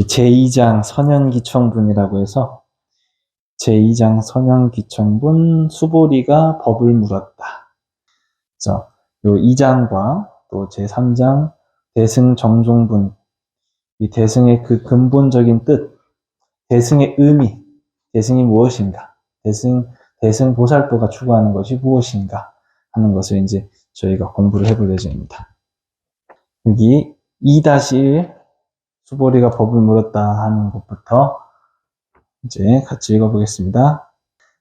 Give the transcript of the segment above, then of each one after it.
제2장 선현기청분이라고 해서 제2장 선현기청분 수보리가 법을 물었다. 그래서 요 2장과 또 제3장 대승정종분, 이 대승의 그 근본적인 뜻, 대승의 의미, 대승이 무엇인가, 대승 보살도가 추구하는 것이 무엇인가 하는 것을 이제 저희가 공부를 해볼 예정입니다. 여기 2-1 수보리가 법을 물었다 하는 것부터 이제 같이 읽어보겠습니다.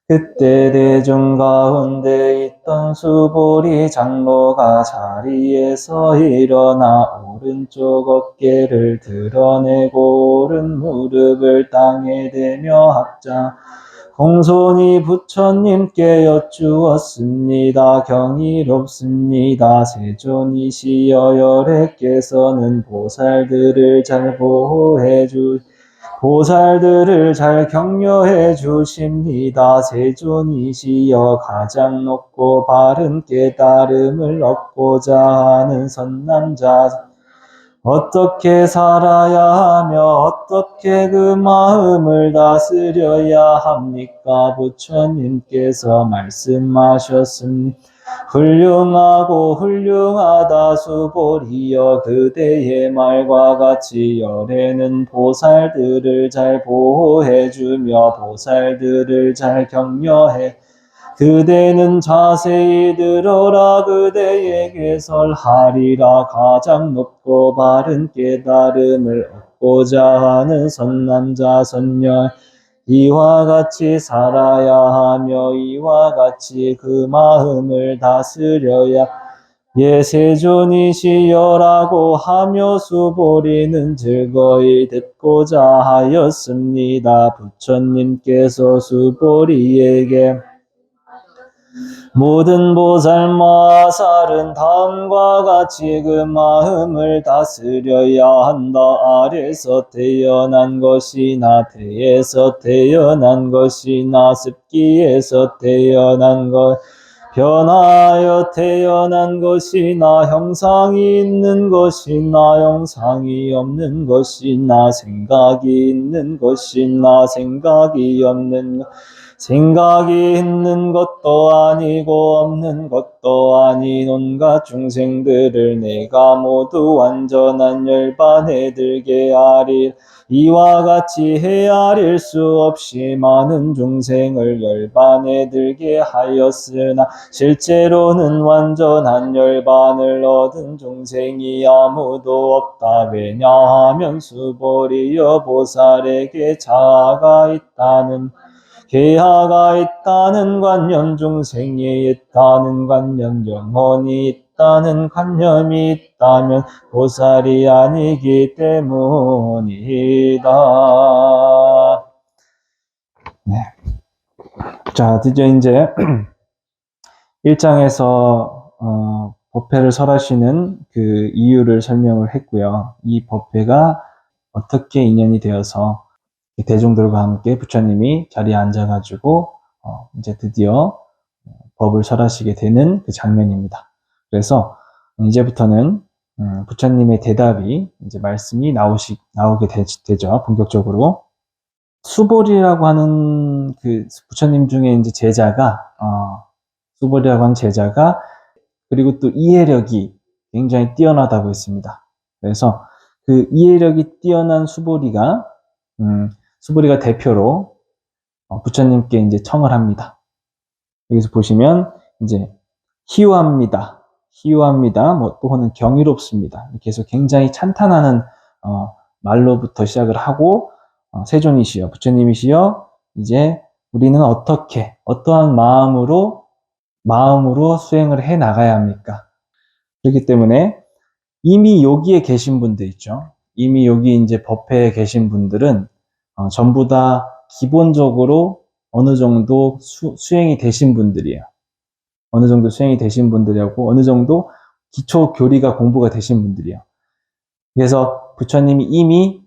그때 대중 가운데 있던 수보리 장로가 자리에서 일어나 오른쪽 어깨를 드러내고 오른 무릎을 땅에 대며 합장 공손히 부처님께 여쭈었습니다. 경이롭습니다. 세존이시여 열애께서는 보살들을 잘 격려해 주십니다. 세존이시여 가장 높고 바른 깨달음을 얻고자 하는 선남자, 어떻게 살아야 하며 어떻게 그 마음을 다스려야 합니까? 부처님께서 말씀하셨습니다. 훌륭하고 훌륭하다 수보리여, 그대의 말과 같이 열애는 보살들을 잘 보호해주며 보살들을 잘 격려해. 그대는 자세히 들어라. 그대에게 설하리라. 가장 높고 바른 깨달음을 얻고자 하는 선남자 선녀, 이와 같이 살아야 하며 이와 같이 그 마음을 다스려야 세존이시여라고 하며 수보리는 즐거이 듣고자 하였습니다. 부처님께서 수보리에게 모든 보살 마살은 다음과 같이 그 마음을 다스려야 한다. 아래서 태어난 것이나 태에서 태어난 것이나 습기에서 태어난 것, 변화하여 태어난 것이나 형상이 있는 것이나 형상이 없는 것이나 생각이 있는 것이나 생각이 없는 것, 생각이 있는 것도 아니고 없는 것도 아닌 온갖 중생들을 내가 모두 완전한 열반에 들게 하리. 이와 같이 헤아릴 수 없이 많은 중생을 열반에 들게 하였으나 실제로는 완전한 열반을 얻은 중생이 아무도 없다. 왜냐하면 수보리여 보살에게 자아가 있다는, 계하가 있다는 관념, 중생이 있다는 관념, 영혼이 있다는 관념이 있다면 보살이 아니기 때문이다. 네. 자, 드디어 이제 1장에서 법회를 설하시는 그 이유를 설명을 했고요. 이 법회가 어떻게 인연이 되어서 대중들과 함께 부처님이 자리에 앉아가지고 이제 드디어 법을 설하시게 되는 그 장면입니다. 그래서 이제부터는 부처님의 대답이 이제 말씀이 나오게 되죠. 본격적으로 수보리라고 하는 그 부처님 중에 이제 제자가 수보리라고 하는 제자가, 그리고 또 이해력이 굉장히 뛰어나다고 했습니다. 그래서 그 이해력이 뛰어난 수보리가 대표로 부처님께 이제 청을 합니다. 여기서 보시면 이제 희유합니다. 뭐 또는 경이롭습니다. 이렇게 해서 굉장히 찬탄하는 말로부터 시작을 하고, 세존이시여, 부처님이시여, 이제 우리는 어떠한 마음으로 수행을 해 나가야 합니까? 그렇기 때문에 이미 여기에 계신 분들 있죠. 이미 여기 이제 법회에 계신 분들은 전부 다 기본적으로 어느 정도 수행이 되신 분들이에요. 어느 정도 수행이 되신 분들이고 어느 정도 기초 교리가 공부가 되신 분들이에요. 그래서 부처님이 이미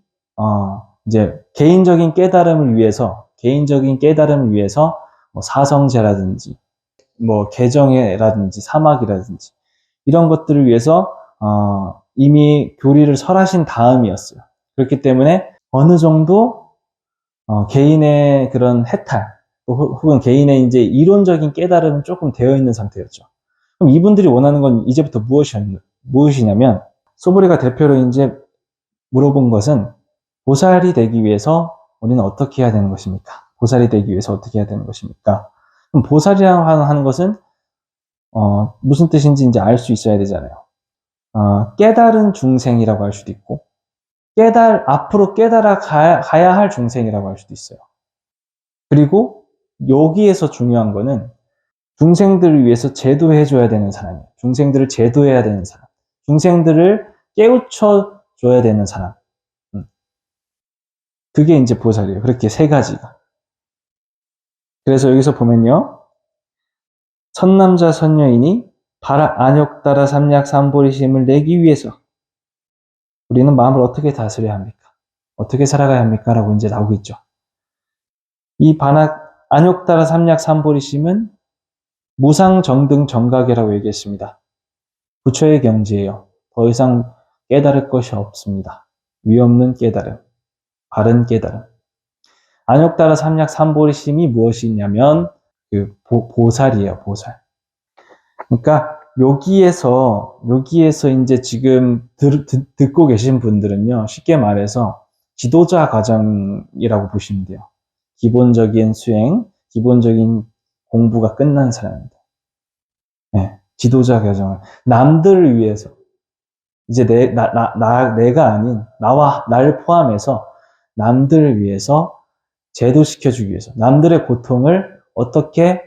이제 개인적인 깨달음을 위해서 뭐 사성제라든지 뭐 개정회라든지 사막이라든지 이런 것들을 위해서 이미 교리를 설하신 다음이었어요. 그렇기 때문에 어느 정도 개인의 그런 해탈, 혹은 개인의 이제 이론적인 깨달음은 조금 되어 있는 상태였죠. 그럼 이분들이 원하는 건 이제부터 무엇이냐면, 소보리가 대표로 이제 물어본 것은, 보살이 되기 위해서 우리는 어떻게 해야 되는 것입니까? 보살이 되기 위해서 어떻게 해야 되는 것입니까? 그럼 보살이라고 하는 것은 무슨 뜻인지 이제 알 수 있어야 되잖아요. 깨달은 중생이라고 할 수도 있고, 앞으로 깨달아 가야 할 중생이라고 할 수도 있어요. 그리고 여기에서 중요한 거는 중생들을 위해서 제도해줘야 되는 사람이에요. 중생들을 제도해야 되는 사람. 중생들을 깨우쳐줘야 되는 사람. 그게 이제 보살이에요. 그렇게 세 가지가. 그래서 여기서 보면요. 선남자 선녀인이 안욕따라 삼약삼보리심을 내기 위해서 우리는 마음을 어떻게 다스려야 합니까? 어떻게 살아가야 합니까? 라고 이제 나오고 있죠. 이 안욕따라 삼약삼보리심은 무상정등 정각이라고 얘기했습니다. 부처의 경지예요. 더 이상 깨달을 것이 없습니다. 위없는 깨달음, 바른 깨달음. 안욕따라 삼약삼보리심이 무엇이냐면 보살이에요, 보살. 그러니까 여기에서 이제 지금 듣고 계신 분들은요, 쉽게 말해서 지도자 과정이라고 보시면 돼요. 기본적인 수행, 기본적인 공부가 끝난 사람입니다. 네, 지도자 과정을 남들을 위해서, 이제 내가 아닌 나를 포함해서 남들을 위해서 제도시켜주기 위해서, 남들의 고통을 어떻게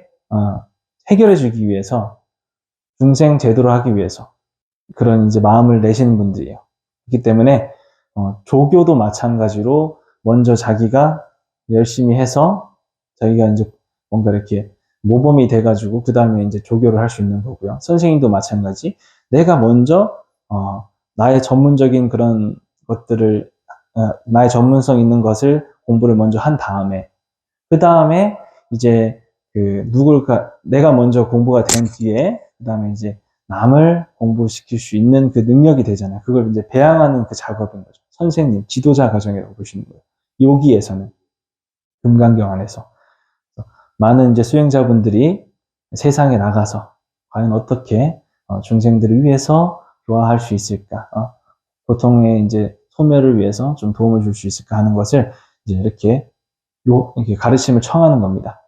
해결해주기 위해서, 중생 제도를 하기 위해서 그런 이제 마음을 내시는 분들이에요. 그렇기 때문에 조교도 마찬가지로 먼저 자기가 열심히 해서 자기가 이제 뭔가 이렇게 모범이 돼가지고 그 다음에 이제 조교를 할 수 있는 거고요. 선생님도 마찬가지. 내가 먼저 나의 전문적인 그런 것들을 나의 전문성 있는 것을 공부를 먼저 한 다음에 그 다음에 이제 내가 먼저 공부가 된 뒤에 그 다음에 이제 남을 공부시킬 수 있는 그 능력이 되잖아요. 그걸 이제 배양하는 그 작업인 거죠. 선생님, 지도자 과정이라고 보시는 거예요. 여기에서는 금강경 안에서 많은 이제 수행자분들이 세상에 나가서 과연 어떻게 중생들을 위해서 교화할 수 있을까, 고통의 이제 소멸을 위해서 좀 도움을 줄 수 있을까 하는 것을 이제 이렇게 가르침을 청하는 겁니다.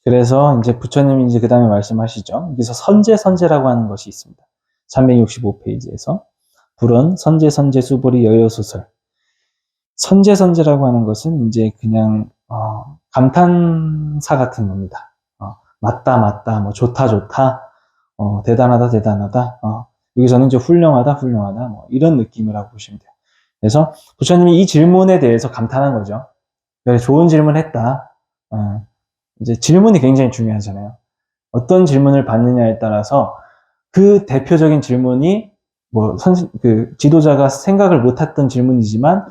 그래서 이제 부처님이 이제 그 다음에 말씀하시죠. 여기서 선제라고 하는 것이 있습니다. 365페이지에서 불은 선제 수보리 여여소설. 선제라고 하는 것은 이제 그냥 감탄사 같은 겁니다. 맞다, 뭐 좋다, 대단하다, 여기서는 이제 훌륭하다, 뭐 이런 느낌이라고 보시면 돼요. 그래서 부처님이 이 질문에 대해서 감탄한 거죠. 그래, 좋은 질문 했다. 이제 질문이 굉장히 중요하잖아요. 어떤 질문을 받느냐에 따라서 그 대표적인 질문이 지도자가 생각을 못했던 질문이지만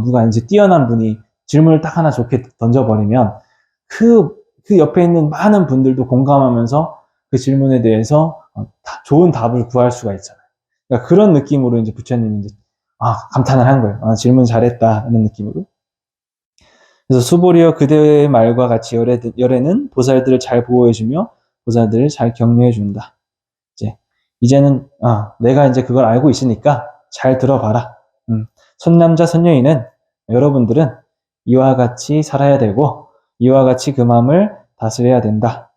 누가 이제 뛰어난 분이 질문을 딱 하나 좋게 던져버리면 그 옆에 있는 많은 분들도 공감하면서 그 질문에 대해서 좋은 답을 구할 수가 있잖아요. 그러니까 그런 느낌으로 이제 부처님이 이제 감탄을 한 거예요. 질문 잘했다 하는 느낌으로. 그래서 수보리여 그대의 말과 같이 열애는 보살들을 잘 보호해주며 보살들을 잘 격려해준다. 이제는 내가 이제 그걸 알고 있으니까 잘 들어봐라. 선남자 선녀인은 여러분들은 이와 같이 살아야 되고 이와 같이 그 마음을 다스려야 된다.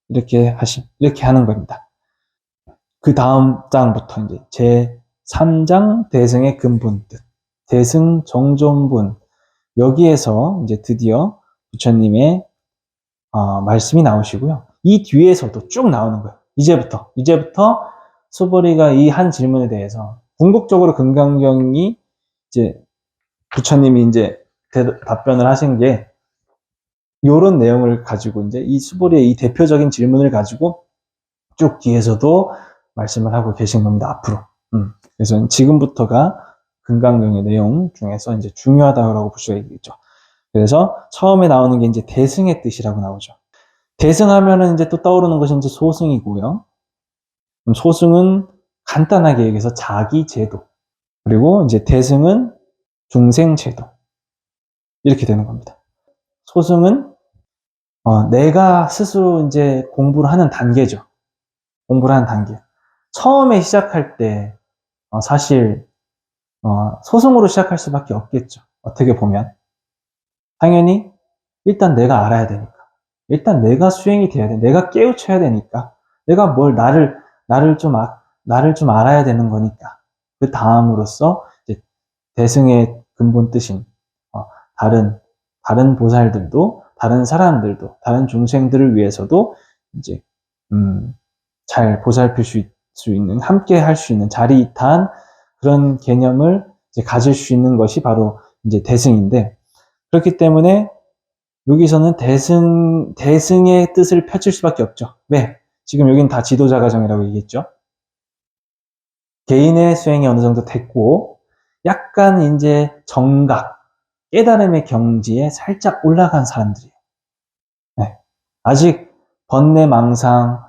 이렇게 하는 겁니다. 그 다음 장부터 이제 제 3장 대승의 근본 뜻, 대승 정존분. 여기에서 이제 드디어 부처님의 말씀이 나오시고요. 이 뒤에서도 쭉 나오는 거예요. 이제부터 수보리가 이 한 질문에 대해서 궁극적으로 금강경이 이제 부처님이 이제 답변을 하신 게 이런 내용을 가지고 이제 이 수보리의 이 대표적인 질문을 가지고 쭉 뒤에서도 말씀을 하고 계신 겁니다. 앞으로. 그래서 지금부터가 금강경의 내용 중에서 이제 중요하다고 볼 수가 있겠죠. 그래서 처음에 나오는 게 이제 대승의 뜻이라고 나오죠. 대승하면은 이제 또 떠오르는 것이 이제 소승이고요. 소승은 간단하게 얘기해서 자기 제도. 그리고 이제 대승은 중생 제도. 이렇게 되는 겁니다. 소승은 내가 스스로 이제 공부를 하는 단계죠. 공부를 하는 단계. 처음에 시작할 때 사실 소승으로 시작할 수밖에 없겠죠. 어떻게 보면 당연히 일단 내가 알아야 되니까, 일단 내가 수행이 돼야 돼. 내가 깨우쳐야 되니까, 내가 나를 좀 알아야 되는 거니까. 그 다음으로써 이제 대승의 근본 뜻인 다른 보살들도, 다른 사람들도, 다른 중생들을 위해서도 이제 잘 보살필 수 있는, 함께 할 수 있는 자리이타한 그런 개념을 이제 가질 수 있는 것이 바로 이제 대승인데, 그렇기 때문에 여기서는 대승의 뜻을 펼칠 수밖에 없죠. 왜? 지금 여긴 다 지도자 과정이라고 얘기했죠. 개인의 수행이 어느 정도 됐고, 약간 이제 정각, 깨달음의 경지에 살짝 올라간 사람들이에요. 네. 아직 번뇌망상,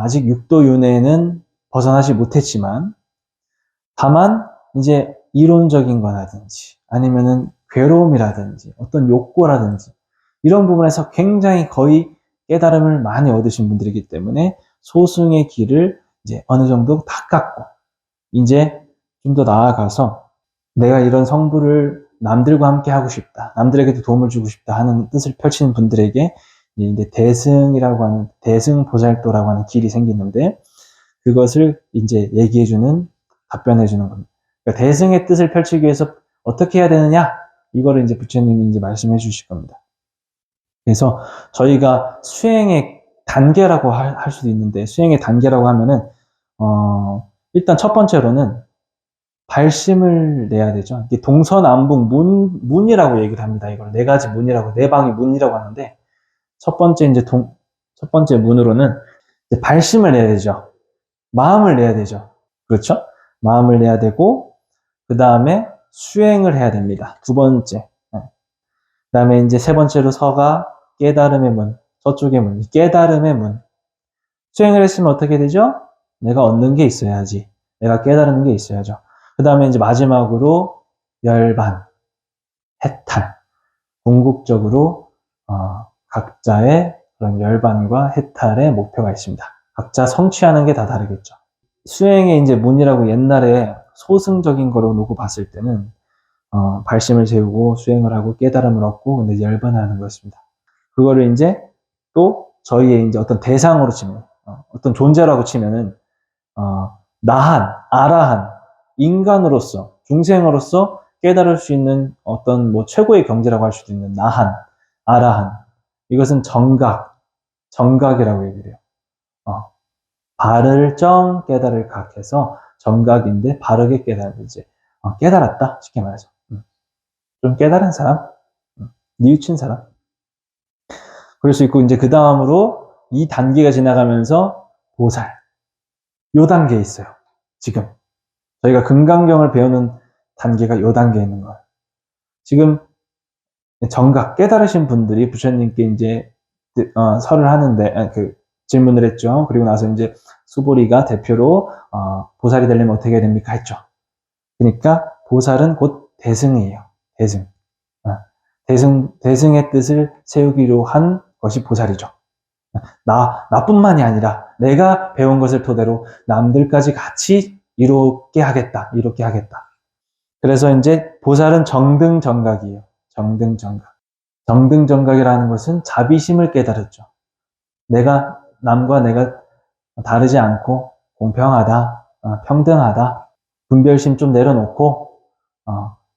아직 육도윤회는 벗어나지 못했지만, 다만 이제 이론적인 거라든지 아니면은 괴로움이라든지 어떤 욕구라든지 이런 부분에서 굉장히 거의 깨달음을 많이 얻으신 분들이기 때문에 소승의 길을 이제 어느 정도 닦았고, 이제 좀 더 나아가서 내가 이런 성불을 남들과 함께 하고 싶다, 남들에게도 도움을 주고 싶다 하는 뜻을 펼치는 분들에게 이제 대승이라고 하는, 대승보살도라고 하는 길이 생기는데, 그것을 이제 얘기해주는, 답변해주는 겁니다. 그러니까 대승의 뜻을 펼치기 위해서 어떻게 해야 되느냐? 이거를 이제 부처님이 이제 말씀해 주실 겁니다. 그래서 저희가 수행의 단계라고 할 수도 있는데, 수행의 단계라고 하면은, 일단 첫 번째로는 발심을 내야 되죠. 동서남북 문이라고 얘기를 합니다. 이걸 네 가지 문이라고, 네 방의 문이라고 하는데, 첫 번째 첫 번째 문으로는 이제 발심을 내야 되죠. 마음을 내야 되죠. 그렇죠? 마음을 내야 되고, 그 다음에 수행을 해야 됩니다. 두 번째. 그 다음에 이제 세 번째로 서가 깨달음의 문, 저쪽의 문, 깨달음의 문. 수행을 했으면 어떻게 되죠? 내가 얻는 게 있어야지. 내가 깨달은 게 있어야죠. 그 다음에 이제 마지막으로 열반, 해탈. 궁극적으로 각자의 그런 열반과 해탈의 목표가 있습니다. 각자 성취하는 게 다 다르겠죠. 수행의 이제 문이라고 옛날에 소승적인 거로 놓고 봤을 때는 발심을 세우고 수행을 하고 깨달음을 얻고 근데 열반하는 것입니다. 그거를 이제 또 저희의 이제 어떤 대상으로 치면 어떤 존재라고 치면은 나한, 아라한, 인간으로서, 중생으로서 깨달을 수 있는 어떤 뭐 최고의 경지라고 할 수도 있는 나한, 아라한. 이것은 정각이라고 얘기를 해요. 바를 정 깨달을 각해서 정각인데 바르게 깨달은 이제 깨달았다 쉽게 말해서 좀 깨달은 사람, 뉘우친 사람. 그럴 수 있고 이제 그 다음으로 이 단계가 지나가면서 보살 요 단계에 있어요. 지금 저희가 금강경을 배우는 단계가 요 단계에 있는 거예요. 지금 정각 깨달으신 분들이 부처님께 이제 설을 하는데 질문을 했죠. 그리고 나서 이제 수보리가 대표로 보살이 되려면 어떻게 해야 됩니까? 했죠. 그러니까 보살은 곧 대승이에요. 대승. 대승의 뜻을 세우기로 한 것이 보살이죠. 나뿐만이 아니라 내가 배운 것을 토대로 남들까지 같이 이롭게 하겠다. 그래서 이제 보살은 정등정각이에요. 정등정각. 정등정각이라는 것은 자비심을 깨달았죠. 남과 내가 다르지 않고 공평하다, 평등하다, 분별심 좀 내려놓고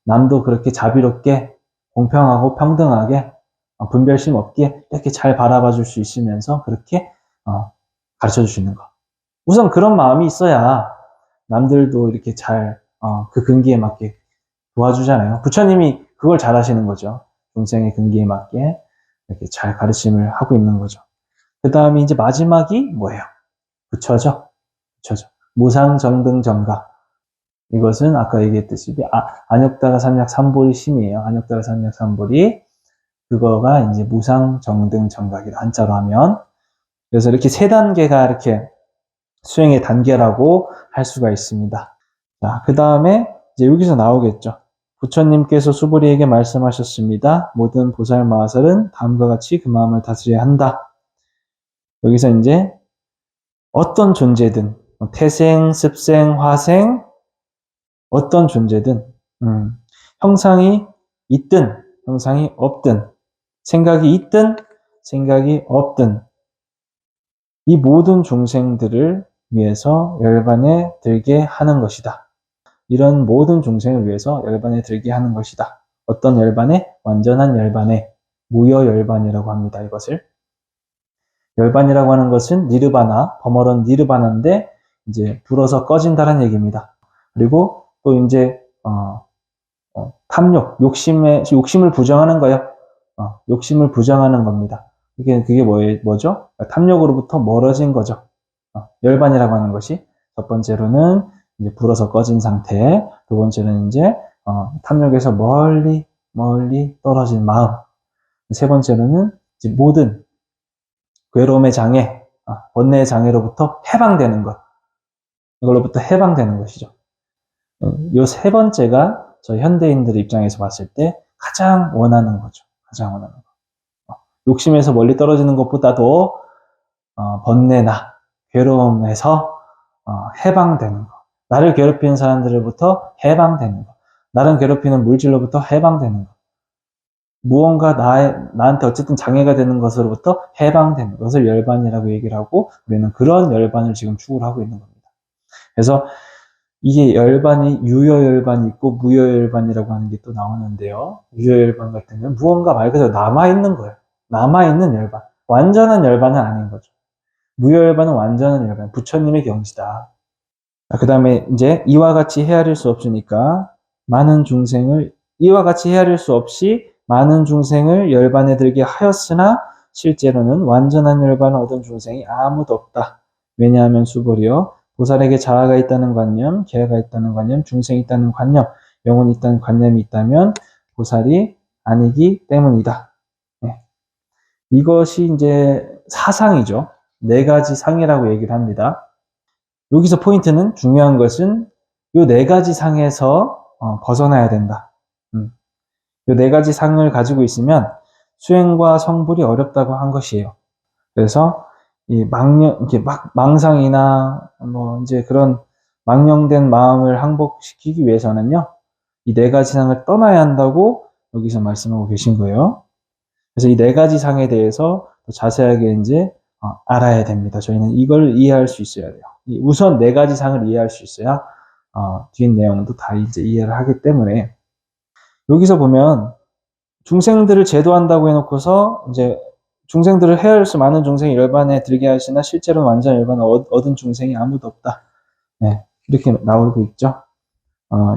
남도 그렇게 자비롭게 공평하고 평등하게 분별심 없게 이렇게 잘 바라봐 줄 수 있으면서 그렇게 가르쳐 줄 수 있는 것. 우선 그런 마음이 있어야 남들도 이렇게 잘 그 근기에 맞게 도와주잖아요. 부처님이 그걸 잘 하시는 거죠. 중생의 근기에 맞게 이렇게 잘 가르침을 하고 있는 거죠. 그 다음에 이제 마지막이 뭐예요? 부처죠. 무상정등정각. 이것은 아까 얘기했듯이 안욕다가 삼약 삼보리 심이에요. 안욕다가 삼약 삼보리. 그거가 이제 무상정등정각이라 한자로 하면. 그래서 이렇게 세 단계가 이렇게 수행의 단계라고 할 수가 있습니다. 자, 그 다음에 이제 여기서 나오겠죠. 부처님께서 수보리에게 말씀하셨습니다. 모든 보살 마하살은 다음과 같이 그 마음을 다스려야 한다. 여기서 이제 어떤 존재든 태생, 습생, 화생 어떤 존재든 형상이 있든 형상이 없든 생각이 있든 생각이 없든 이 모든 중생들을 위해서 열반에 들게 하는 것이다. 이런 모든 중생을 위해서 열반에 들게 하는 것이다. 어떤 열반에? 완전한 열반에 무여 열반이라고 합니다. 이것을 열반이라고 하는 것은 니르바나, 범어론 니르바나인데 이제 불어서 꺼진다는 얘기입니다. 그리고 또 이제 탐욕, 욕심을 부정하는 거예요. 욕심을 부정하는 겁니다. 그게 뭐죠? 탐욕으로부터 멀어진 거죠. 열반이라고 하는 것이 첫 번째로는 이제 불어서 꺼진 상태, 두 번째는 이제 탐욕에서 멀리 떨어진 마음, 세 번째로는 이제 모든 괴로움의 장애, 번뇌의 장애로부터 해방되는 것, 이걸로부터 해방되는 것이죠. 이 세 번째가 저 현대인들 입장에서 봤을 때 가장 원하는 거죠. 가장 원하는 거. 욕심에서 멀리 떨어지는 것보다도 번뇌나 괴로움에서 해방되는 것. 나를 괴롭히는 사람들로부터 해방되는 것. 나를 괴롭히는 물질로부터 해방되는 것. 무언가 나한테 어쨌든 장애가 되는 것으로부터 해방되는 것을 열반이라고 얘기를 하고 우리는 그런 열반을 지금 추구를 하고 있는 겁니다. 그래서 이게 열반이 유여열반이 있고 무여열반이라고 하는 게 또 나오는데요. 유여열반 같은 경우는 무언가 말 그대로 남아있는 거예요. 남아있는 열반. 완전한 열반은 아닌 거죠. 무여열반은 완전한 열반. 부처님의 경지다. 그 다음에 이제 이와 같이 헤아릴 수 없으니까 이와 같이 헤아릴 수 없이 많은 중생을 열반에 들게 하였으나 실제로는 완전한 열반을 얻은 중생이 아무도 없다. 왜냐하면 수보리여 보살에게 자아가 있다는 관념, 계하가 있다는 관념, 중생이 있다는 관념, 영혼이 있다는 관념이 있다면 보살이 아니기 때문이다. 네. 이것이 이제 사상이죠. 네 가지 상이라고 얘기를 합니다. 여기서 포인트는 중요한 것은 이 네 가지 상에서 벗어나야 된다. 이 네 가지 상을 가지고 있으면 수행과 성불이 어렵다고 한 것이에요. 그래서 이 망상이나 뭐 이제 그런 망령된 마음을 항복시키기 위해서는요, 이 네 가지 상을 떠나야 한다고 여기서 말씀하고 계신 거예요. 그래서 이 네 가지 상에 대해서 자세하게 이제 알아야 됩니다. 저희는 이걸 이해할 수 있어야 돼요. 우선 네 가지 상을 이해할 수 있어야 뒷 내용도 다 이제 이해를 하기 때문에 여기서 보면 중생들을 제도한다고 해놓고서 이제 중생들을 해할 수 많은 중생이 열반에 들게 하시나 실제로는 완전 열반을 얻은 중생이 아무도 없다. 네, 이렇게 나오고 있죠.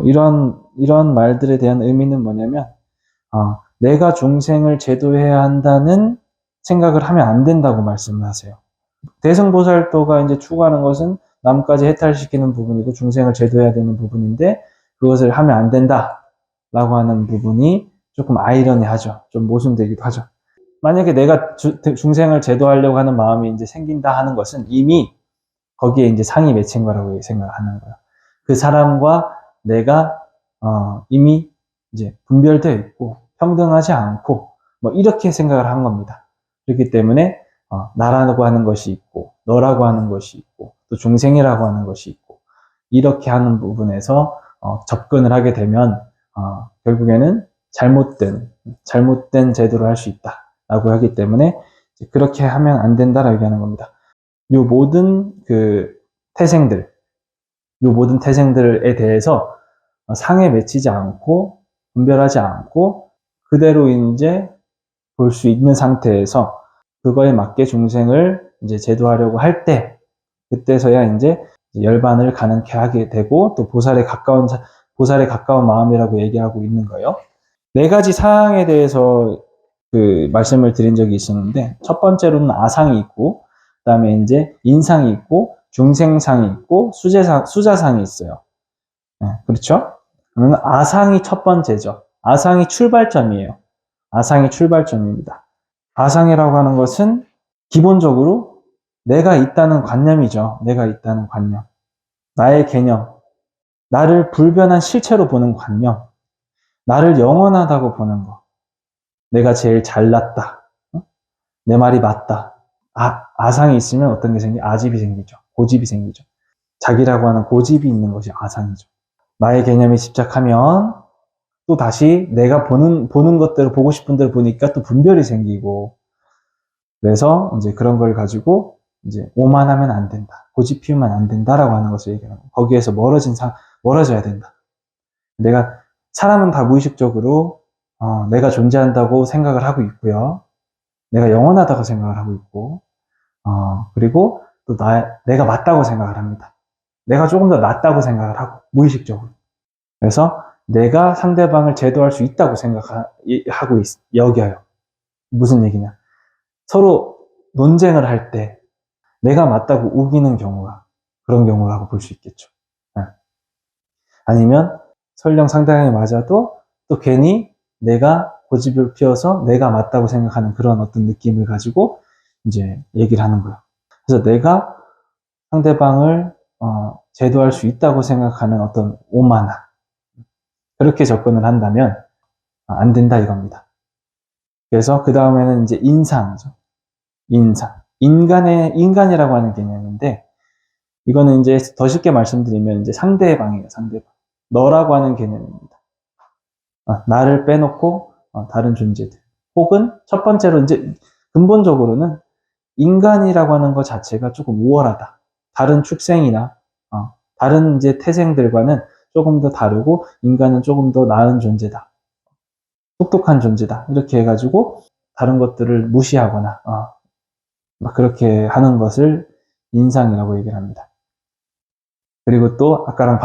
이런 말들에 대한 의미는 뭐냐면 내가 중생을 제도해야 한다는 생각을 하면 안 된다고 말씀을 하세요. 대승보살도가 이제 추구하는 것은 남까지 해탈시키는 부분이고 중생을 제도해야 되는 부분인데 그것을 하면 안 된다라고 하는 부분이 조금 아이러니하죠. 좀 모순되기도 하죠. 만약에 내가 중생을 제도하려고 하는 마음이 이제 생긴다 하는 것은 이미 거기에 이제 상이 맺힌 거라고 생각하는 거예요. 그 사람과 내가 이미 이제 분별되어 있고 평등하지 않고 뭐 이렇게 생각을 한 겁니다. 그렇기 때문에 나라고 하는 것이 있고 너라고 하는 것이 있고 또 중생이라고 하는 것이 있고 이렇게 하는 부분에서 접근을 하게 되면 결국에는 잘못된 제도를 할 수 있다라고 하기 때문에 그렇게 하면 안 된다라고 얘기하는 겁니다. 요 모든 모든 태생들에 대해서 상에 맺히지 않고 분별하지 않고 그대로 이제 볼 수 있는 상태에서 그거에 맞게 중생을 이제 제도하려고 할 때 그때서야 이제 열반을 가능케 하게 되고 또 보살에 가까운 마음이라고 얘기하고 있는 거예요. 네 가지 사항에 대해서 말씀을 드린 적이 있었는데 첫 번째로는 아상이 있고 그다음에 이제 인상이 있고 중생상이 있고 수자상이 있어요. 네, 그렇죠? 그러면 아상이 첫 번째죠. 아상이 출발점이에요. 아상이 출발점입니다. 아상이라고 하는 것은 기본적으로 내가 있다는 관념이죠. 내가 있다는 관념. 나의 개념. 나를 불변한 실체로 보는 관념. 나를 영원하다고 보는 거. 내가 제일 잘났다. 내 말이 맞다. 아상이 있으면 어떤 게 아집이 생기죠. 고집이 생기죠. 자기라고 하는 고집이 있는 것이 아상이죠. 나의 개념에 집착하면 또 다시 내가 보는 것대로 보고 싶은 대로 보니까 또 분별이 생기고, 그래서 이제 그런 걸 가지고 이제 오만하면 안 된다. 고집 피우면 안 된다라고 하는 것을 얘기하는 거예요. 거기에서 멀어져야 된다. 사람은 다 무의식적으로 내가 존재한다고 생각을 하고 있고요. 내가 영원하다고 생각을 하고 있고, 그리고 또 내가 맞다고 생각을 합니다. 내가 조금 더 낫다고 생각을 하고, 무의식적으로. 그래서 내가 상대방을 제도할 수 있다고 여겨요. 무슨 얘기냐. 서로 논쟁을 할 때 내가 맞다고 우기는 경우가, 그런 경우라고 볼 수 있겠죠. 아니면 설령 상대방이 맞아도 또 괜히 내가 고집을 피워서 내가 맞다고 생각하는 그런 어떤 느낌을 가지고 이제 얘기를 하는 거예요. 그래서 내가 상대방을 제도할 수 있다고 생각하는 어떤 오만함, 그렇게 접근을 한다면 안 된다 이겁니다. 그래서 그 다음에는 이제 인상이죠. 인간이라고 하는 개념인데, 이거는 이제 더 쉽게 말씀드리면 이제 상대방이에요. 상대방. 너라고 하는 개념입니다. 나를 빼놓고 다른 존재들. 혹은 첫 번째로 이제 근본적으로는 인간이라고 하는 것 자체가 조금 우월하다. 다른 축생이나 다른 이제 태생들과는 조금 더 다르고, 인간은 조금 더 나은 존재다. 똑똑한 존재다. 이렇게 해가지고 다른 것들을 무시하거나 그렇게 하는 것을 인상이라고 얘기를 합니다. 그리고 또 아까랑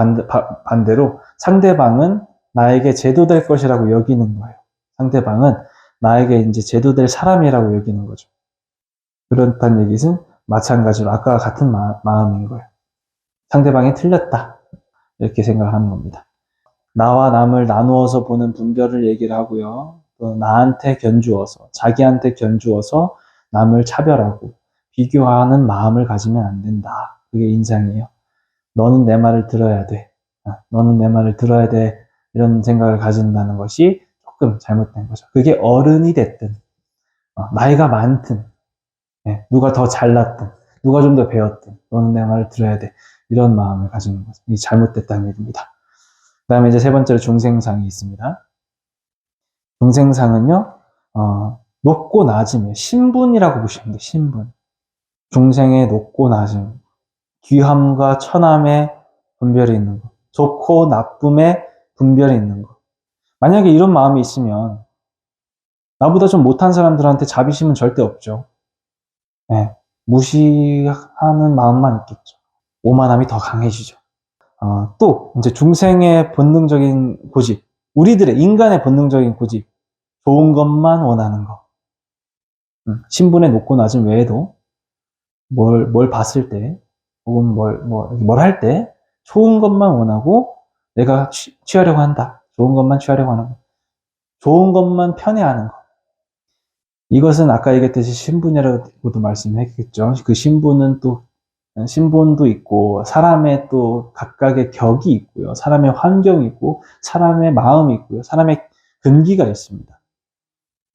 반대로 상대방은 나에게 제도될 것이라고 여기는 거예요. 상대방은 나에게 이제 제도될 사람이라고 여기는 거죠. 그렇다는 얘기는 마찬가지로 아까와 같은 마음인 거예요. 상대방이 틀렸다. 이렇게 생각하는 겁니다. 나와 남을 나누어서 보는 분별을 얘기를 하고요. 또 나한테 견주어서, 자기한테 견주어서 남을 차별하고 비교하는 마음을 가지면 안 된다. 그게 인상이에요. 너는 내 말을 들어야 돼. 너는 내 말을 들어야 돼. 이런 생각을 가진다는 것이 조금 잘못된 거죠. 그게 어른이 됐든, 나이가 많든, 누가 더 잘났든, 누가 좀 더 배웠든, 너는 내 말을 들어야 돼. 이런 마음을 가지는 거죠. 이 잘못됐다는 얘기입니다. 그 다음에 이제 세 번째로 중생상이 있습니다. 중생상은요, 높고 낮음이에요. 신분이라고 보시면 돼요. 신분. 중생의 높고 낮음. 귀함과 천함의 분별이 있는 것. 좋고 나쁨의 분별이 있는 것. 만약에 이런 마음이 있으면 나보다 좀 못한 사람들한테 자비심은 절대 없죠. 무시하는 마음만 있겠죠. 오만함이 더 강해지죠. 또 이제 중생의 본능적인 고집, 우리들의 인간의 본능적인 고집, 좋은 것만 원하는 거. 신분의 높고 낮음 외에도 뭘 봤을 때, 혹은 뭘 할 때 좋은 것만 원하고 내가 취하려고 한다. 좋은 것만 취하려고 하는 거. 좋은 것만 편애하는 거. 이것은 아까 얘기했듯이 신분이라고도 말씀했겠죠. 그 신분도 있고, 사람의 또 각각의 격이 있고요. 사람의 환경이 있고, 사람의 마음이 있고요. 사람의 근기가 있습니다.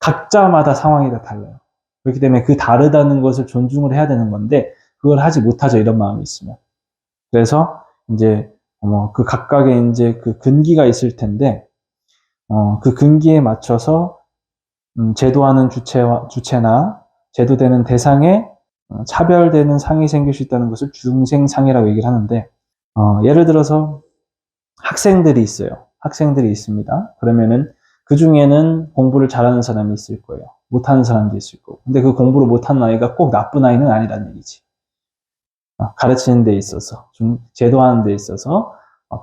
각자마다 상황이 다 달라요. 그렇기 때문에 그 다르다는 것을 존중을 해야 되는 건데, 그걸 하지 못하죠. 이런 마음이 있으면. 그래서 이제 그 각각의 이제 그 근기가 있을 텐데, 그 근기에 맞춰서 제도하는 주체나 제도되는 대상에 차별되는 상이 생길 수 있다는 것을 중생상이라고 얘기를 하는데, 예를 들어서 학생들이 있어요. 학생들이 있습니다. 그러면은 그 중에는 공부를 잘하는 사람이 있을 거예요. 못하는 사람도 있을 거고. 근데 그 공부를 못하는 아이가 꼭 나쁜 아이는 아니라는 얘기지. 가르치는 데 있어서, 제도하는 데 있어서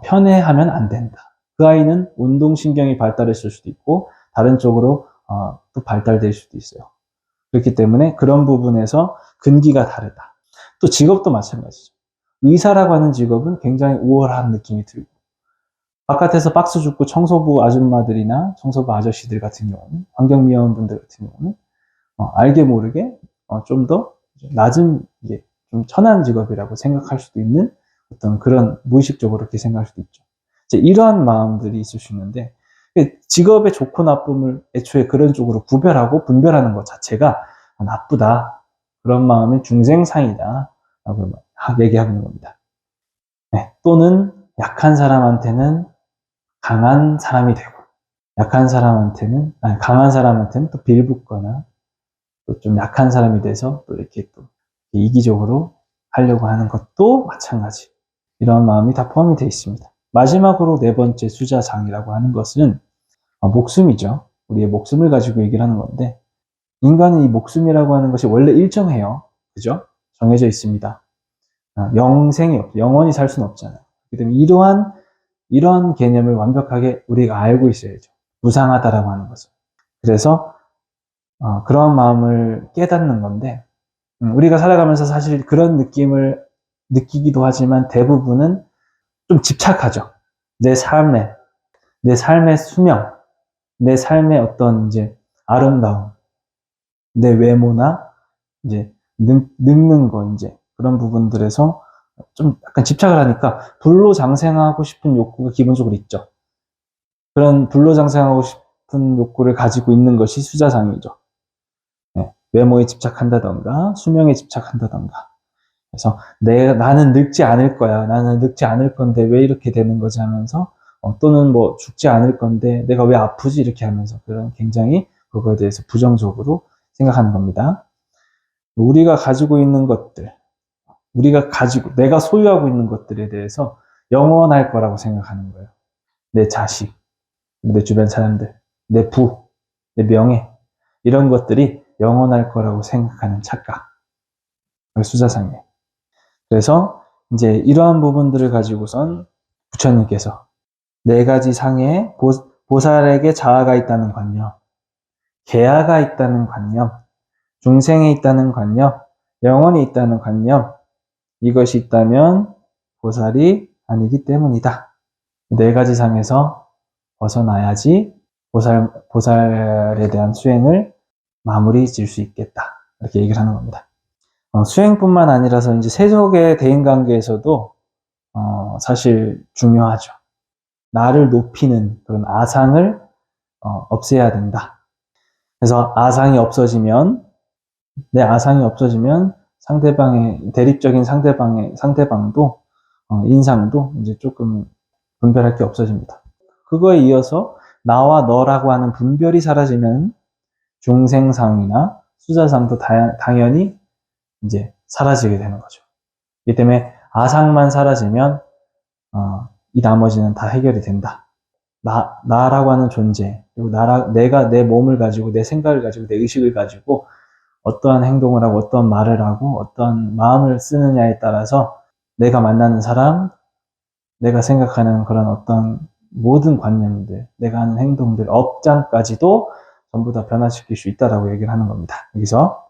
편애하면 안 된다. 그 아이는 운동신경이 발달했을 수도 있고, 다른 쪽으로 또 발달될 수도 있어요. 그렇기 때문에 그런 부분에서 근기가 다르다. 또 직업도 마찬가지죠. 의사라고 하는 직업은 굉장히 우월한 느낌이 들고, 바깥에서 박스 줍고 청소부 아줌마들이나 청소부 아저씨들 같은 경우는, 환경미화원분들 같은 경우는 알게 모르게 좀 더 낮은, 좀 천한 직업이라고 생각할 수도 있는 어떤 그런 무의식적으로 그렇게 생각할 수도 있죠. 이제 이러한 마음들이 있을 수 있는데, 직업의 좋고 나쁨을 애초에 그런 쪽으로 구별하고 분별하는 것 자체가 나쁘다. 그런 마음이 중생상이다. 라고 얘기하는 겁니다. 네, 또는 약한 사람한테는 강한 사람이 되고, 강한 사람한테는 또 빌붙거나, 또 좀 약한 사람이 돼서 또 이렇게 또 이기적으로 하려고 하는 것도 마찬가지. 이런 마음이 다 포함이 되어 있습니다. 마지막으로 네 번째 수자상이라고 하는 것은 목숨이죠. 우리의 목숨을 가지고 얘기를 하는 건데, 인간은 이 목숨이라고 하는 것이 원래 일정해요. 그죠? 정해져 있습니다. 영생이 없죠. 영원히 살 수는 없잖아요. 그렇기 때문에 이러한 개념을 완벽하게 우리가 알고 있어야죠. 무상하다라고 하는 것을. 그래서 그런 마음을 깨닫는 건데, 우리가 살아가면서 사실 그런 느낌을 느끼기도 하지만 대부분은 좀 집착하죠. 내 삶의 수명, 내 삶의 어떤 이제 아름다움, 내 외모나 이제 늙는 거 이제 그런 부분들에서 좀 약간 집착을 하니까 불로장생하고 싶은 욕구가 기본적으로 있죠. 그런 불로장생하고 싶은 욕구를 가지고 있는 것이 수자상이죠. 네, 외모에 집착한다던가 수명에 집착한다던가. 그래서 나는 늙지 않을 거야. 나는 늙지 않을 건데 왜 이렇게 되는 거지 하면서 또는 뭐 죽지 않을 건데 내가 왜 아프지 이렇게 하면서 그런 굉장히 그거에 대해서 부정적으로 생각하는 겁니다. 우리가 가지고 있는 것들, 내가 소유하고 있는 것들에 대해서 영원할 거라고 생각하는 거예요. 내 자식, 내 주변 사람들, 내 부, 내 명예, 이런 것들이 영원할 거라고 생각하는 착각. 수자상이에요. 그래서 이제 이러한 부분들을 가지고선 부처님께서 네 가지 상에 보살에게 자아가 있다는 관념, 계아가 있다는 관념, 중생에 있다는 관념, 영원이 있다는 관념, 이것이 있다면 보살이 아니기 때문이다. 네 가지 상에서 벗어나야지 보살에 대한 수행을 마무리 지을 수 있겠다. 이렇게 얘기를 하는 겁니다. 수행뿐만 아니라서 이제 세속의 대인관계에서도 사실 중요하죠. 나를 높이는 그런 아상을 없애야 된다. 그래서 내 아상이 없어지면 대립적인 상대방도 인상도 이제 조금 분별할 게 없어집니다. 그거에 이어서 나와 너라고 하는 분별이 사라지면 중생상이나 수자상도 당연히 이제 사라지게 되는 거죠. 그렇기 때문에 아상만 사라지면 이 나머지는 다 해결이 된다. 나라고 하는 존재, 그리고 내가 내 몸을 가지고, 내 생각을 가지고, 내 의식을 가지고 어떠한 행동을 하고, 어떠한 말을 하고, 어떠한 마음을 쓰느냐에 따라서 내가 만나는 사람, 내가 생각하는 그런 어떤 모든 관념들, 내가 하는 행동들, 업장까지도 전부 다 변화시킬 수 있다라고 얘기를 하는 겁니다. 여기서